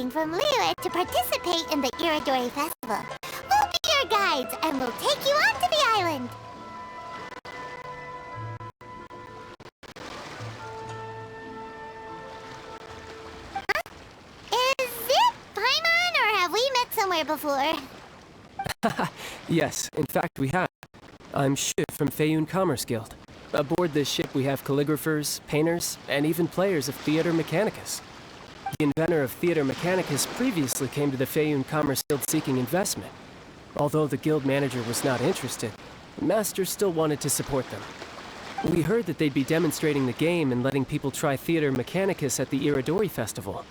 train from Liyue to participate in the Iridori Festival. We'll be your guides, and we'll take you onto the island. Is it Paimon, or have we met somewhere before? Yes, in fact we have. I'm Shu from Feiyun Commerce Guild. Aboard this ship we have calligraphers, painters, and even players of Theater Mechanicus. The inventor of Theater Mechanicus previously came to the Feiyun Commerce Guild seeking investment. Although the guild manager was not interested, the master still wanted to support them. We heard that they'd be demonstrating the game and letting people try Theater Mechanicus at the Iridori Festival.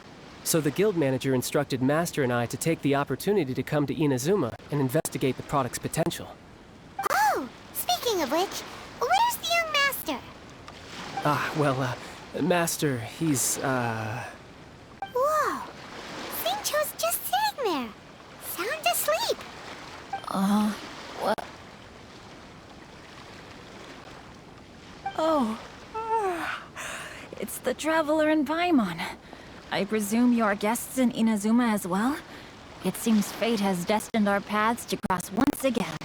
So the guild manager instructed Master and I to take the opportunity to come to Inazuma and investigate the product's potential. Oh, speaking of which, where's the young master? Master, he's, Whoa! Xingqiu's just sitting there, sound asleep. What? Oh. It's the Traveler and Paimon. I presume you are guests in Inazuma as well? It seems fate has destined our paths to cross once again.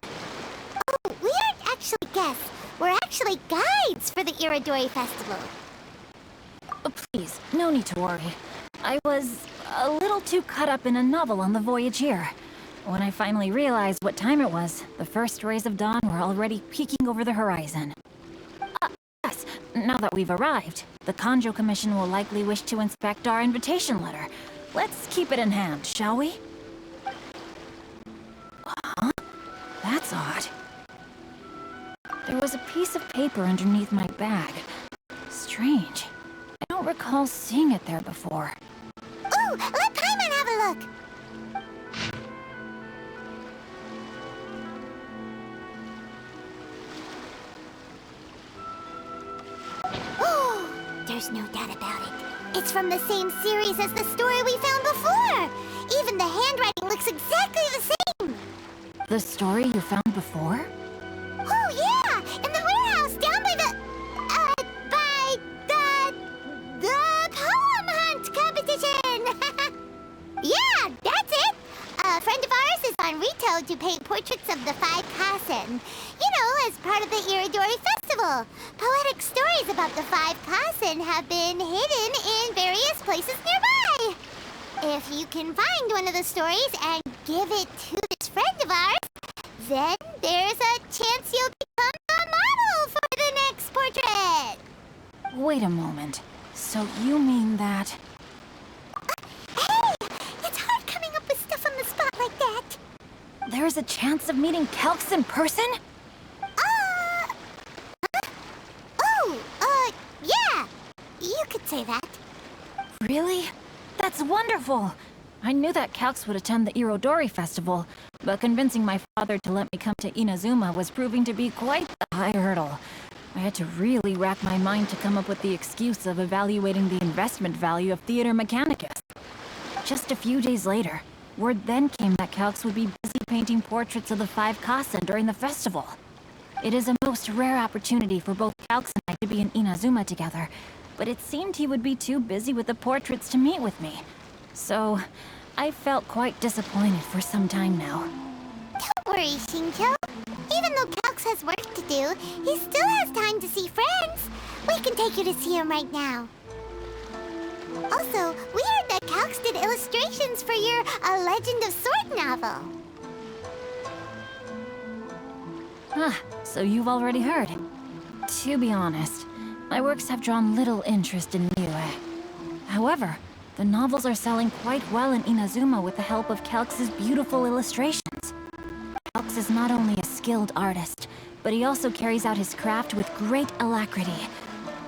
Oh, we aren't actually guests. We're actually guides for the Iridori Festival. Please, no need to worry. I was a little too caught up in a novel on the voyage here. When I finally realized what time it was, the first rays of dawn were already peeking over the horizon. Yes, now that we've arrived, the Kanjo Commission will likely wish to inspect our invitation letter. Let's keep it in hand, shall we? Huh? That's odd. There was a piece of paper underneath my bag. Strange. I don't recall seeing it there before. Ooh, let Paimon have a look! There's no doubt about it. It's from the same series as the story we found before! Even the handwriting looks exactly the same! The story you found before? Oh yeah! In the warehouse down by the poem hunt competition! Yeah, that's it! A friend of ours is on Rito to paint portraits of the 5 Kasen. You know, as part of the Iridori Festival. Poetic stories about the 5 Kasen have been hidden in various places nearby. If you can find one of the stories and give it to this friend of ours, then there's a chance you'll become the model for the next portrait. Wait a moment. So you mean that... Hey! It's hard coming up with stuff on the spot like that. There's a chance of meeting Calx in person? Yeah! You could say that. Really? That's wonderful! I knew that Calx would attend the Irodori Festival, but convincing my father to let me come to Inazuma was proving to be quite a high hurdle. I had to really rack my mind to come up with the excuse of evaluating the investment value of Theater Mechanicus. Just a few days later, word then came that Calx would be busy painting portraits of the 5 Kasen during the festival. It is a most rare opportunity for both Calx and I to be in Inazuma together, but it seemed he would be too busy with the portraits to meet with me. So, I felt quite disappointed for some time now. Don't worry, Xingqiu. Even though Calx has work to do, he still has time to see friends. We can take you to see him right now. Also, we heard that Calx did illustrations for your A Legend of Sword novel. So you've already heard. To be honest, my works have drawn little interest in Liyue. However, the novels are selling quite well in Inazuma with the help of Calx's beautiful illustrations. Calx is not only a skilled artist, but he also carries out his craft with great alacrity.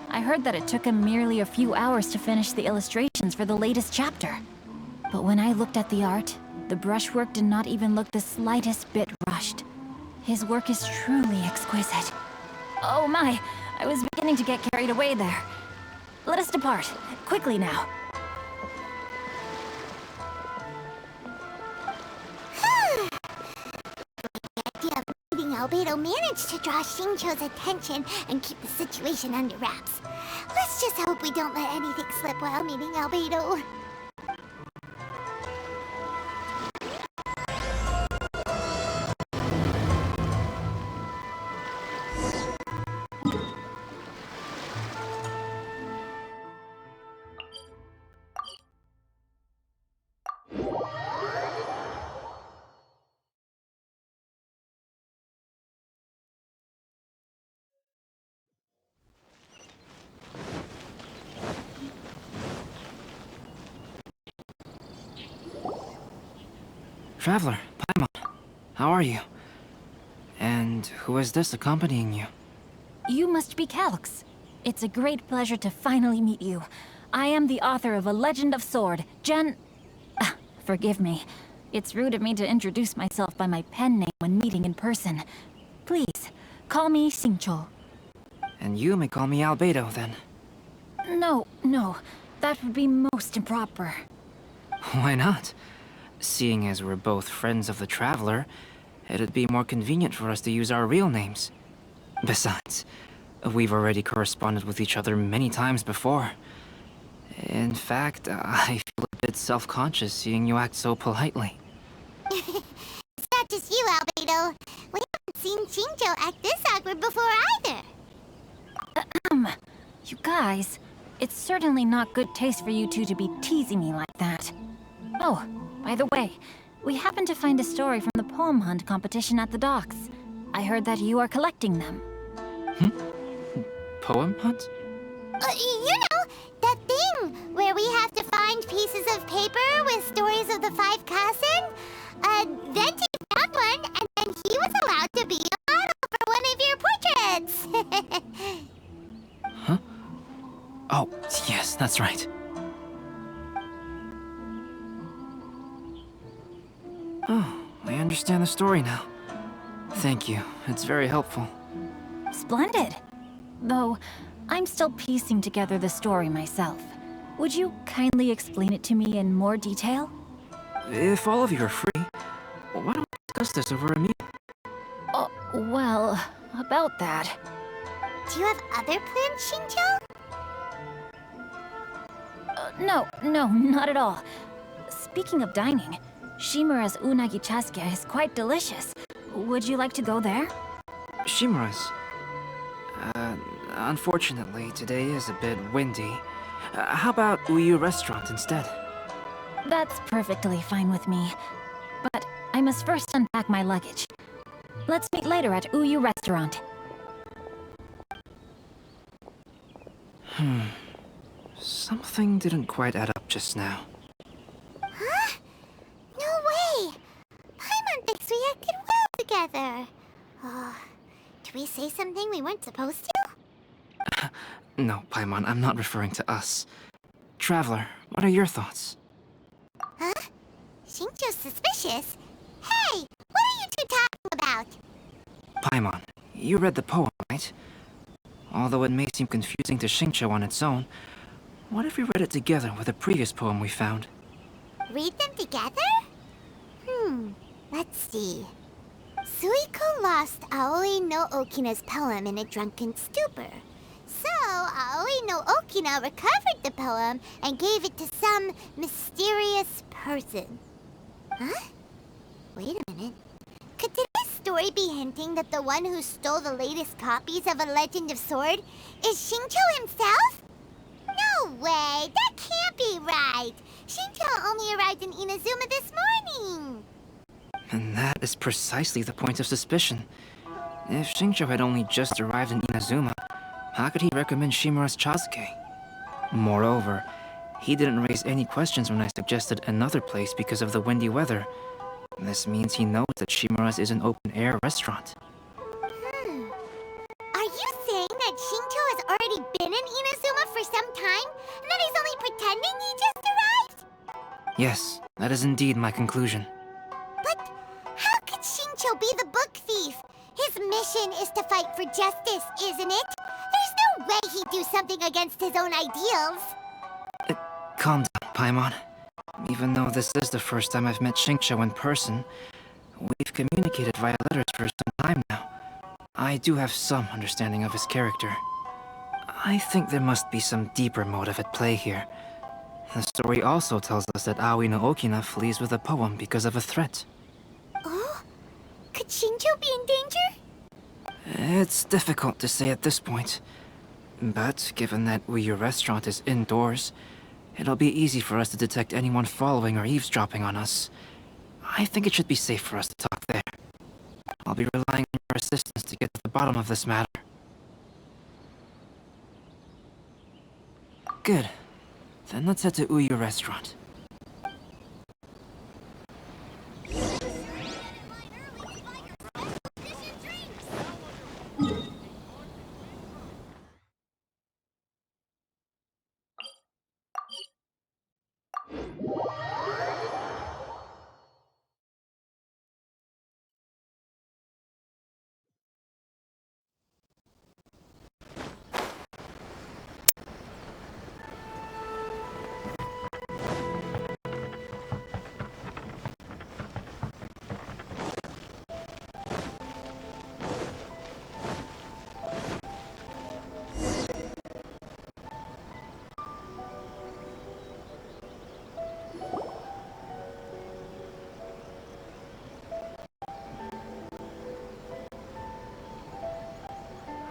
I heard that it took him merely a few hours to finish the illustrations for the latest chapter. But when I looked at the art, the brushwork did not even look the slightest bit rushed. His work is truly exquisite. Oh my, I was beginning to get carried away there. Let us depart, quickly now. The idea of meeting Albedo managed to draw Xingqiu's attention and keep the situation under wraps. Let's just hope we don't let anything slip while meeting Albedo. Traveler, Paimon, how are you? And who is this accompanying you? You must be Calx. It's a great pleasure to finally meet you. I am the author of A Legend of Sword, forgive me. It's rude of me to introduce myself by my pen name when meeting in person. Please, call me Xingqiu. And you may call me Albedo, then. No, that would be most improper. Why not? Seeing as we're both friends of the Traveler, it'd be more convenient for us to use our real names. Besides, we've already corresponded with each other many times before. In fact, I feel a bit self-conscious seeing you act so politely. It's not just you, Albedo. We haven't seen Xingqiu act this awkward before either. You guys, it's certainly not good taste for you two to be teasing me like that. Oh, by the way, we happened to find a story from the poem hunt competition at the docks. I heard that you are collecting them. Poem hunt? You know, that thing where we have to find pieces of paper with stories of the five Kassen? Venti found one, and then he was allowed to be a model for one of your portraits. Huh? Oh, yes, that's right. Oh, I understand the story now. Thank you. It's very helpful. Splendid. Though, I'm still piecing together the story myself. Would you kindly explain it to me in more detail? If all of you are free, why don't we discuss this over a meal? Oh, well, about that. Do you have other plans, Xingqiu? No, not at all. Speaking of dining, Shimura's unagi chasuke is quite delicious. Would you like to go there? Shimura's. Unfortunately, today is a bit windy. How about Uyu Restaurant instead? That's perfectly fine with me. But I must first unpack my luggage. Let's meet later at Uyu Restaurant. Something didn't quite add up just now. Huh? No way! Paimon thinks we acted well together. Oh, did we say something we weren't supposed to? No, Paimon, I'm not referring to us. Traveler, what are your thoughts? Huh? Xingqiu's suspicious? Hey, what are you two talking about? Paimon, you read the poem, right? Although it may seem confusing to Xingqiu on its own, what if we read it together with a previous poem we found? Read them together? Let's see. Suiko lost Aoi no Okina's poem in a drunken stupor. So, Aoi no Okina recovered the poem and gave it to some mysterious person. Huh? Wait a minute. Could today's story be hinting that the one who stole the latest copies of A Legend of Sword is Xingqiu himself? No way! That can't be right! Xingqiu only arrived in Inazuma this morning! And that is precisely the point of suspicion. If Xingqiu had only just arrived in Inazuma, how could he recommend Shimura's Chasuke? Moreover, he didn't raise any questions when I suggested another place because of the windy weather. This means he knows that Shimura's is an open-air restaurant. Are you saying that Xingqiu has already been in Inazuma for some time, and that he's only pretending he just arrived? Yes, that is indeed my conclusion. But how could Xingqiu be the book thief? His mission is to fight for justice, isn't it? There's no way he'd do something against his own ideals. Calm down, Paimon. Even though this is the first time I've met Xingqiu in person, we've communicated via letters for some time now. I do have some understanding of his character. I think there must be some deeper motive at play here. The story also tells us that Aoi no Okina flees with a poem because of a threat. Oh? Could Xingqiu be in danger? It's difficult to say at this point. But given that Uyu Restaurant is indoors, It'll be easy for us to detect anyone following or eavesdropping on us. I think it should be safe for us to talk there. I'll be relying on your assistance to get to the bottom of this matter. Good. Then let's head to Uyu Restaurant.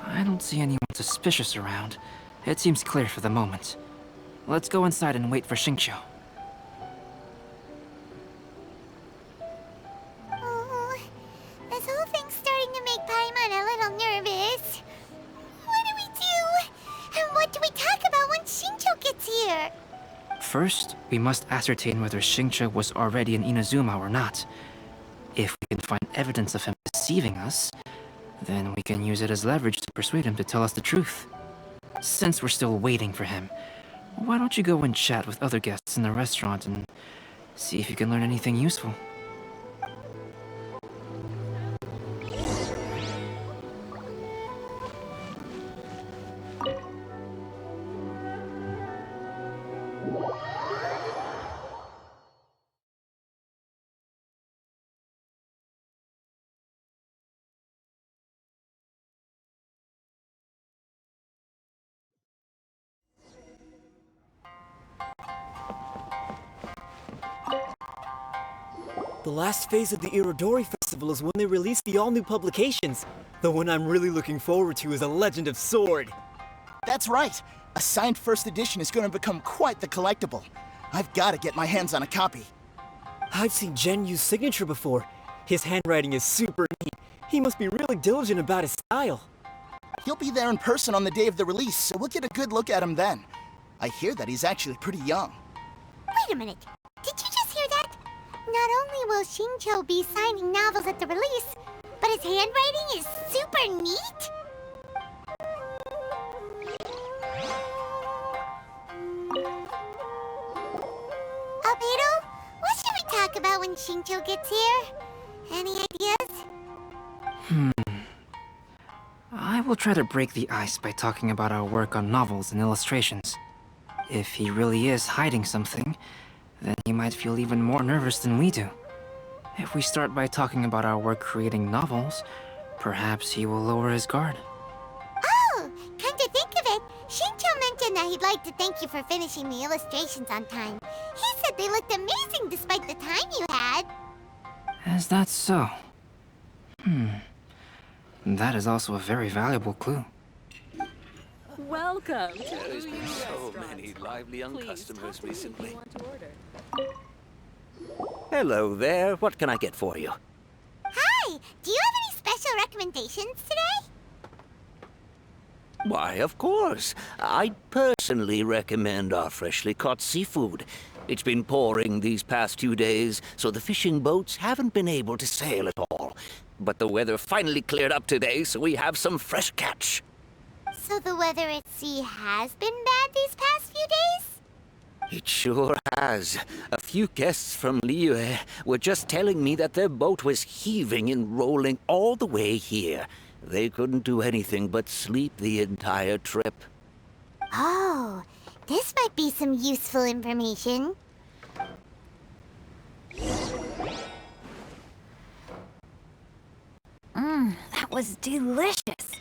I don't see anyone suspicious around. It seems clear for the moment. Let's go inside and wait for Xingqiu. Oh, this whole thing's starting to make Paimon a little nervous. What do we do? And what do we talk about when Xingqiu gets here? First, we must ascertain whether Xingqiu was already in Inazuma or not. If we can find evidence of him deceiving us, then we can use it as leverage to persuade him to tell us the truth. Since we're still waiting for him, why don't you go and chat with other guests in the restaurant and see if you can learn anything useful? The last phase of the Irodori Festival is when they release the all-new publications. The one I'm really looking forward to is A Legend of Sword. That's right. A signed first edition is going to become quite the collectible. I've got to get my hands on a copy. I've seen Genyu's signature before. His handwriting is super neat. He must be really diligent about his style. He'll be there in person on the day of the release, so we'll get a good look at him then. I hear that he's actually pretty young. Wait a minute. Did you just hear that? Not only will Xingqiu be signing novels at the release, but his handwriting is super neat? Albedo, what should we talk about when Xingqiu gets here? Any ideas? I will try to break the ice by talking about our work on novels and illustrations. If he really is hiding something, then he might feel even more nervous than we do. If we start by talking about our work creating novels, perhaps he will lower his guard. Oh, come to think of it, Xingqiu mentioned that he'd like to thank you for finishing the illustrations on time. He said they looked amazing despite the time you had. Is that so? That is also a very valuable clue. Welcome to There's been Uyu so Restaurant. many lively young Please customers talk to me if recently. you want to order. Hello there, what can I get for you? Hi, do you have any special recommendations today? Why, of course. I personally recommend our freshly caught seafood. It's been pouring these past 2 days, so the fishing boats haven't been able to sail at all. But the weather finally cleared up today, so we have some fresh catch. So the weather at sea has been bad these past few days? It sure has. A few guests from Liyue were just telling me that their boat was heaving and rolling all the way here. They couldn't do anything but sleep the entire trip. Oh, this might be some useful information. That was delicious.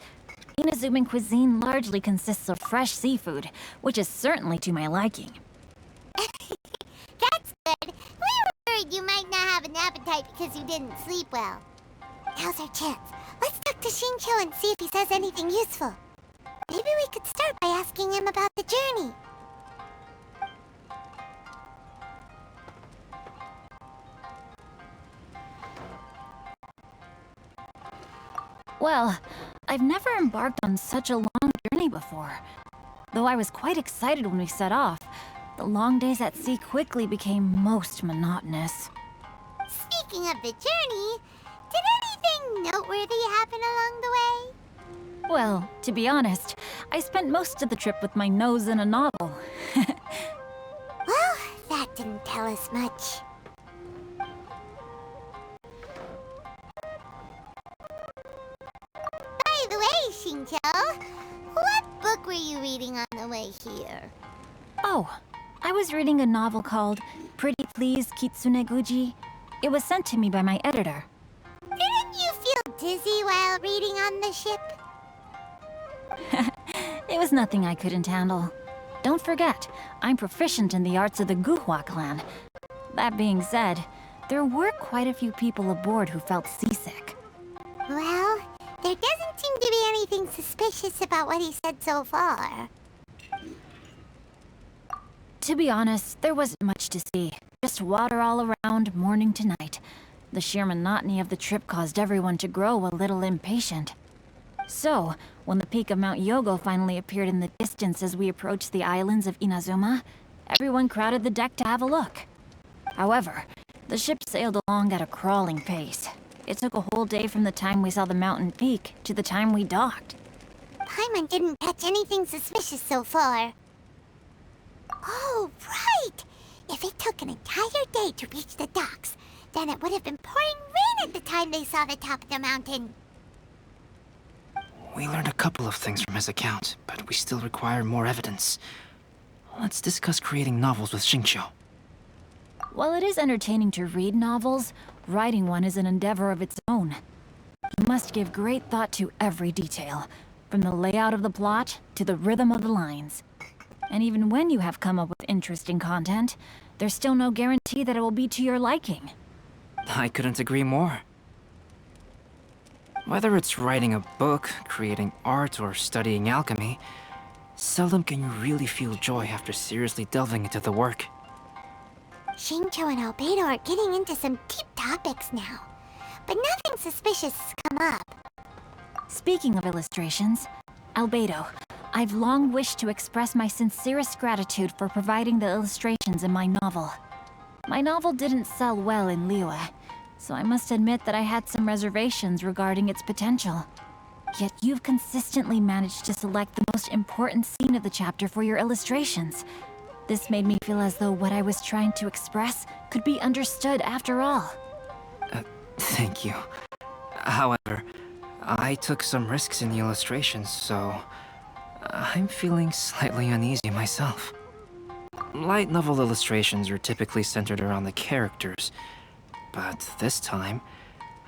Inazuman cuisine largely consists of fresh seafood, which is certainly to my liking. That's good. We were worried you might not have an appetite because you didn't sleep well. Now's our chance. Let's talk to Xingqiu and see if he says anything useful. Maybe we could start by asking him about the journey. Well, I've never embarked on such a long journey before. Though I was quite excited when we set off, the long days at sea quickly became most monotonous. Speaking of the journey, did anything noteworthy happen along the way? Well, to be honest, I spent most of the trip with my nose in a novel. Well, that didn't tell us much. By the way, Shincho, what book were you reading on the way here? Oh, I was reading a novel called Pretty Please Kitsune Guji. It was sent to me by my editor. Didn't you feel dizzy while reading on the ship? It was nothing I couldn't handle. Don't forget, I'm proficient in the arts of the Guhua clan. That being said, there were quite a few people aboard who felt seasick. Well, there doesn't seem to be anything suspicious about what he said so far. To be honest, there wasn't much to see. Just water all around, morning to night. The sheer monotony of the trip caused everyone to grow a little impatient. So, when the peak of Mount Yogo finally appeared in the distance as we approached the islands of Inazuma, everyone crowded the deck to have a look. However, the ship sailed along at a crawling pace. It took a whole day from the time we saw the mountain peak to the time we docked. Paimon didn't catch anything suspicious so far. Oh, right! If it took an entire day to reach the docks, then it would have been pouring rain at the time they saw the top of the mountain. We learned a couple of things from his account, but we still require more evidence. Let's discuss creating novels with Xingqiu. While it is entertaining to read novels, writing one is an endeavor of its own. You must give great thought to every detail, from the layout of the plot to the rhythm of the lines. And even when you have come up with interesting content, there's still no guarantee that it will be to your liking. I couldn't agree more. Whether it's writing a book, creating art, or studying alchemy, seldom can you really feel joy after seriously delving into the work. Shincho and Albedo are getting into some deep topics now, but nothing suspicious has come up. Speaking of illustrations, Albedo, I've long wished to express my sincerest gratitude for providing the illustrations in my novel. My novel didn't sell well in Liyue, so I must admit that I had some reservations regarding its potential. Yet you've consistently managed to select the most important scene of the chapter for your illustrations. This made me feel as though what I was trying to express could be understood after all. Thank you. However, I took some risks in the illustrations, so I'm feeling slightly uneasy myself. Light novel illustrations are typically centered around the characters, but this time,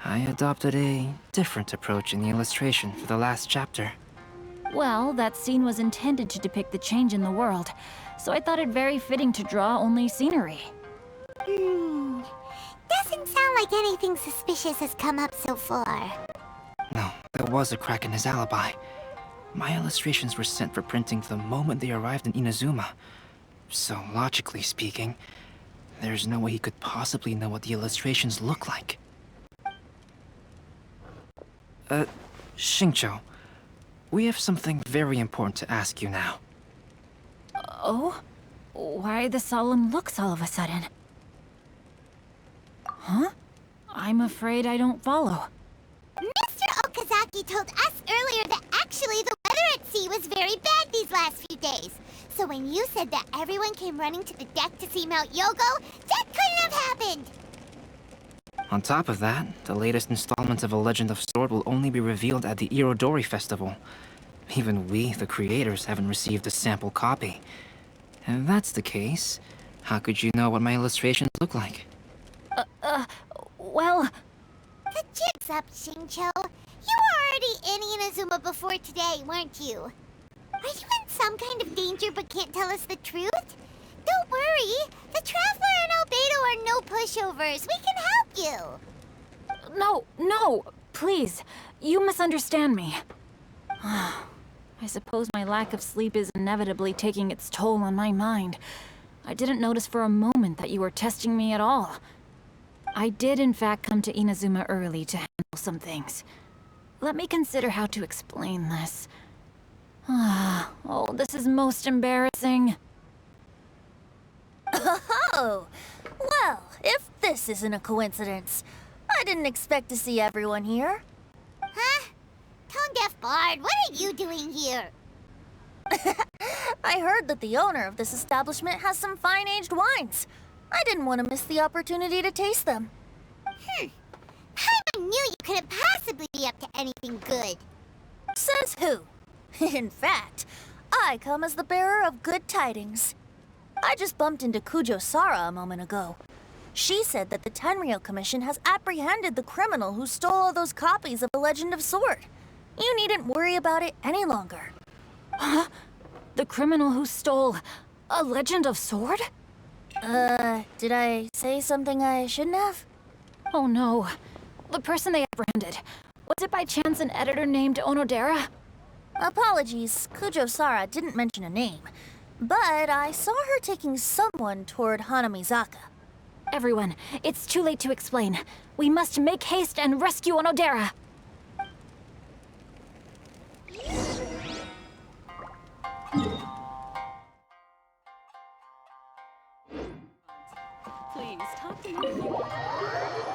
I adopted a different approach in the illustration for the last chapter. Well, that scene was intended to depict the change in the world, so I thought it very fitting to draw only scenery. Doesn't sound like anything suspicious has come up so far. No, there was a crack in his alibi. My illustrations were sent for printing the moment they arrived in Inazuma. So, logically speaking, there's no way he could possibly know what the illustrations look like. Xingqiu, we have something very important to ask you now. Oh? Why the solemn looks all of a sudden? Huh? I'm afraid I don't follow. Mr. Okazaki told us earlier that actually the weather at sea was very bad these last few days. So when you said that everyone came running to the deck to see Mount Yogo, that couldn't have happened! On top of that, the latest installment of A Legend of Sword will only be revealed at the Irodori Festival. Even we, the creators, haven't received a sample copy. If that's the case, how could you know what my illustrations look like? Well... The jig's up, Shincho. You were already in Inazuma before today, weren't you? Are you in some kind of danger but can't tell us the truth? Don't worry. The Traveler and Albedo are no pushovers. We can help you. No, please. You misunderstand me. I suppose my lack of sleep is inevitably taking its toll on my mind. I didn't notice for a moment that you were testing me at all. I did in fact come to Inazuma early to handle some things. let me consider how to explain this. Oh, this is most embarrassing. Oh, well, if this isn't a coincidence, I didn't expect to see everyone here. Huh? Tone-deaf Bard, what are you doing here? I heard that the owner of this establishment has some fine-aged wines. I didn't want to miss the opportunity to taste them. I knew you couldn't possibly be up to anything good. Says who? In fact, I come as the bearer of good tidings. I just bumped into Kujo Sara a moment ago. She said that the Tenryou Commission has apprehended the criminal who stole all those copies of The Legend of Sword. You needn't worry about it any longer. Huh? The criminal who stole a Legend of Sword? Did I say something I shouldn't have? Oh no. The person they apprehended. Was it by chance an editor named Onodera? Apologies, Kujo Sara didn't mention a name. But I saw her taking someone toward Hanamizaka. Everyone, it's too late to explain. We must make haste and rescue Onodera. Please, talk to me.